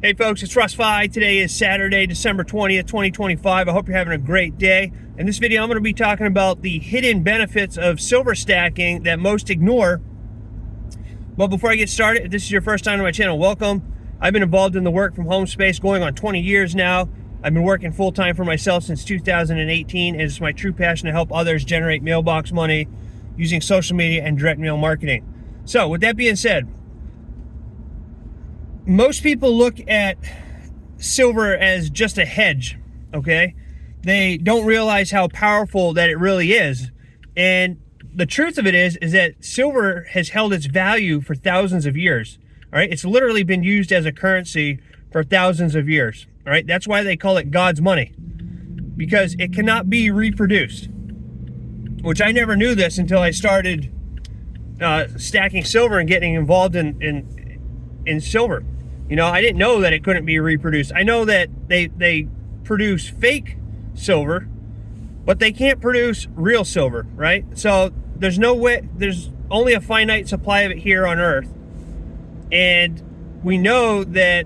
Hey folks, it's Russ. Today is Saturday, December 20th, 2025. I hope you're having a great day. In this video, I'm going to be talking about the hidden benefits of silver stacking that most ignore. But before I get started, if this is your first time on my channel, welcome. I've been involved in the work from home space going on 20 years now. I've been working full-time for myself since 2018, and it's my true passion to help others generate mailbox money using social media and direct mail marketing. So with that being said, most people look at silver as just a hedge, okay? They don't realize how powerful that it really is. And the truth of it is that silver has held its value for thousands of years, all right? It's literally been used as a currency for thousands of years, all right? That's why they call it God's money, because it cannot be reproduced, which I never knew this until I started stacking silver and getting involved in silver. You know, I didn't know that it couldn't be reproduced. I know that they produce fake silver, but they can't produce real silver, right? So there's no way, there's only a finite supply of it here on Earth. And we know that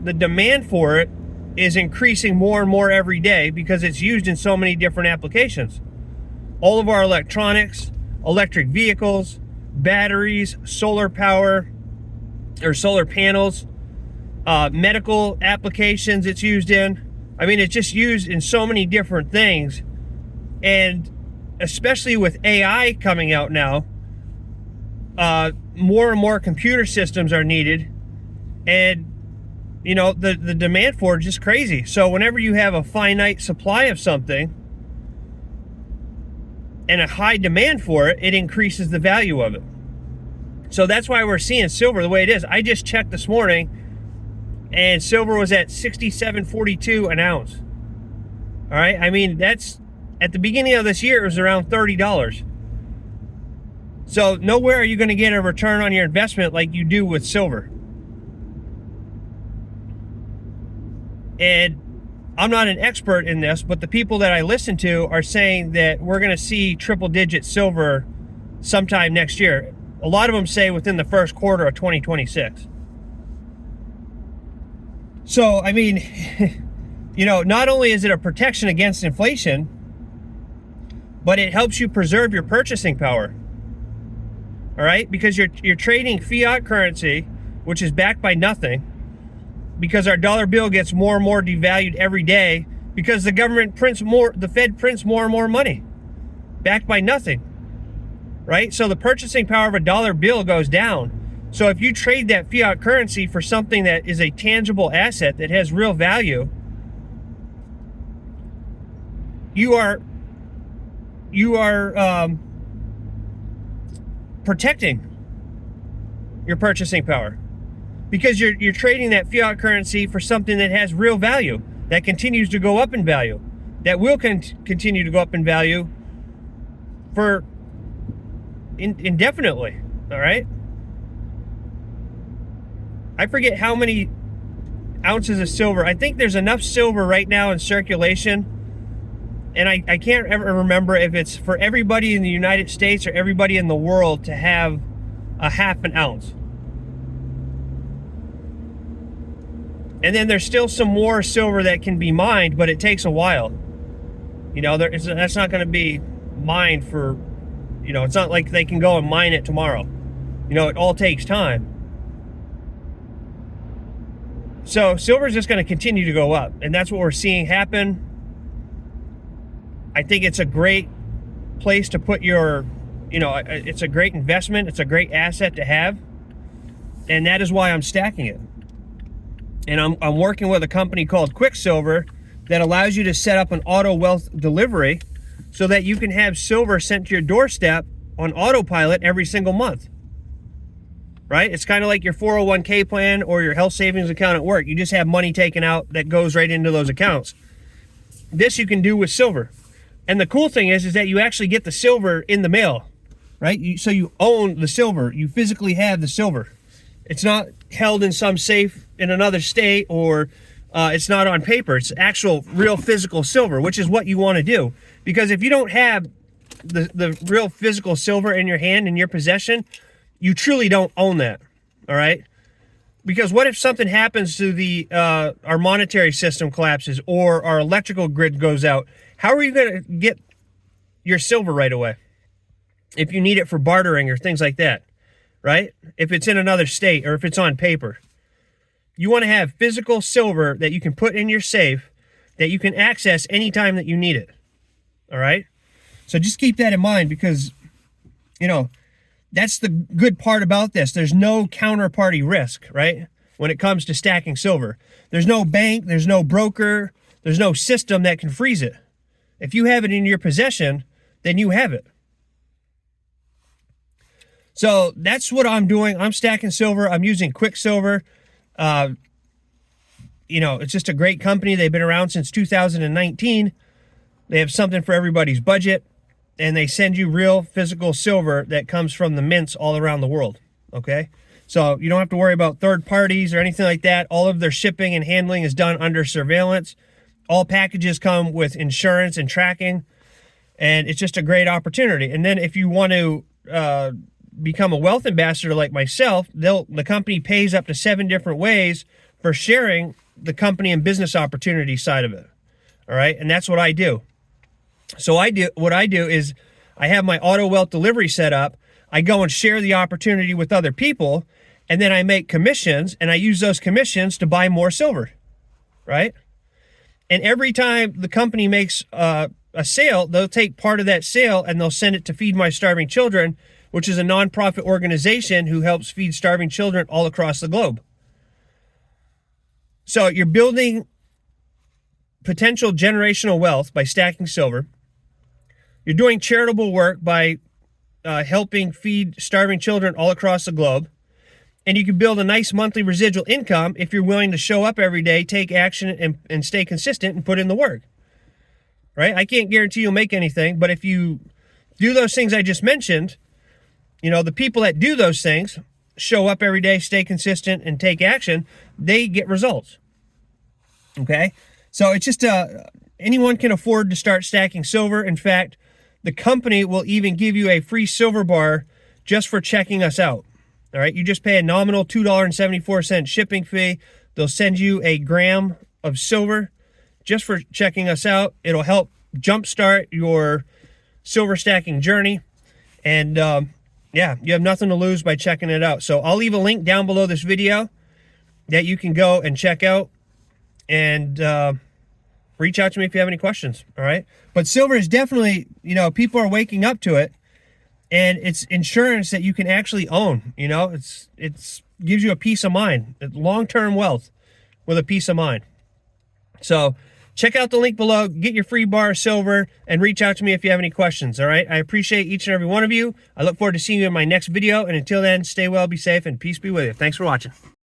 the demand for it is increasing more and more every day because it's used in so many different applications. All of our electronics, electric vehicles, batteries, solar power, or solar panels, medical applications it's used in. I mean, it's just used in so many different things. And especially with AI coming out now, more and more computer systems are needed. And, you know, the demand for it is just crazy. So whenever you have a finite supply of something and a high demand for it, it increases the value of it. So that's why we're seeing silver the way it is. I just checked this morning, and silver was at $67.42 an ounce. All right, I mean, that's, at the beginning of this year, it was around $30. So nowhere are you going to get a return on your investment like you do with silver. And I'm not an expert in this, but the people that I listen to are saying that we're going to see triple-digit silver sometime next year. A lot of them say within the first quarter of 2026. So, I mean, you know, not only is it a protection against inflation, but it helps you preserve your purchasing power. All right? Because you're trading fiat currency, which is backed by nothing, because our dollar bill gets more and more devalued every day because the government prints more, the Fed prints more and more money, backed by nothing. Right? So the purchasing power of a dollar bill goes down. So if you trade that fiat currency for something that is a tangible asset that has real value, you are protecting your purchasing power, because you're trading that fiat currency for something that has real value, that continues to go up in value, that will continue to go up in value for indefinitely. All right, I forget how many ounces of silver. I think there's enough silver right now in circulation, and I can't ever remember if it's for everybody in the United States or everybody in the world to have a half an ounce. And then there's still some more silver that can be mined, but it takes a while. You know, that's not going to be mined for, you know, it's not like they can go and mine it tomorrow. You know, it all takes time. So silver is just going to continue to go up, and that's what we're seeing happen. I think it's a great place to put your, you know, it's a great investment. It's a great asset to have, and that is why I'm stacking it. And I'm working with a company called QuickSilver that allows you to set up an auto wealth delivery so that you can have silver sent to your doorstep on autopilot every single month. Right? It's kind of like your 401k plan or your health savings account at work. You just have money taken out that goes right into those accounts. This you can do with silver. And the cool thing is that you actually get the silver in the mail, right? So you own the silver. You physically have the silver. It's not held in some safe in another state, or it's not on paper. It's actual, real physical silver, which is what you want to do. Because if you don't have the real physical silver in your hand, in your possession, you truly don't own that, all right? Because what if something happens to the our monetary system collapses, or our electrical grid goes out? How are you going to get your silver right away if you need it for bartering or things like that, right? If it's in another state or if it's on paper. You want to have physical silver that you can put in your safe that you can access anytime that you need it, all right? So just keep that in mind, because, you know, that's the good part about this. There's no counterparty risk, right? When it comes to stacking silver. There's no bank, there's no broker, there's no system that can freeze it. If you have it in your possession, then you have it. So that's what I'm doing. I'm stacking silver. I'm using QuickSilver. You know, it's just a great company. They've been around since 2019. They have something for everybody's budget, and they send you real physical silver that comes from the mints all around the world, okay? So you don't have to worry about third parties or anything like that. All of their shipping and handling is done under surveillance. All packages come with insurance and tracking, and it's just a great opportunity. And then if you want to become a wealth ambassador like myself, the company pays up to 7 different ways for sharing the company and business opportunity side of it, all right? And that's what I do. So what I do is I have my auto wealth delivery set up. I go and share the opportunity with other people, and then I make commissions, and I use those commissions to buy more silver, right? And every time the company makes a sale, they'll take part of that sale and they'll send it to Feed My Starving Children, which is a nonprofit organization who helps feed starving children all across the globe. So you're building potential generational wealth by stacking silver. You're doing charitable work by helping feed starving children all across the globe. And you can build a nice monthly residual income if you're willing to show up every day, take action, and stay consistent and put in the work. Right? I can't guarantee you'll make anything, but if you do those things I just mentioned, you know, the people that do those things, show up every day, stay consistent, and take action, they get results. Okay? So it's just anyone can afford to start stacking silver. In fact, the company will even give you a free silver bar just for checking us out. All right? You just pay a nominal $2.74 shipping fee. They'll send you a gram of silver just for checking us out. It'll help jumpstart your silver stacking journey. And yeah, you have nothing to lose by checking it out. So I'll leave a link down below this video that you can go and check out, and reach out to me if you have any questions, all right? But silver is definitely, you know, people are waking up to it, and it's insurance that you can actually own, you know? It's gives you a peace of mind, long-term wealth with a peace of mind. So check out the link below, get your free bar of silver, and reach out to me if you have any questions, all right? I appreciate each and every one of you. I look forward to seeing you in my next video, and until then, stay well, be safe, and peace be with you. Thanks for watching.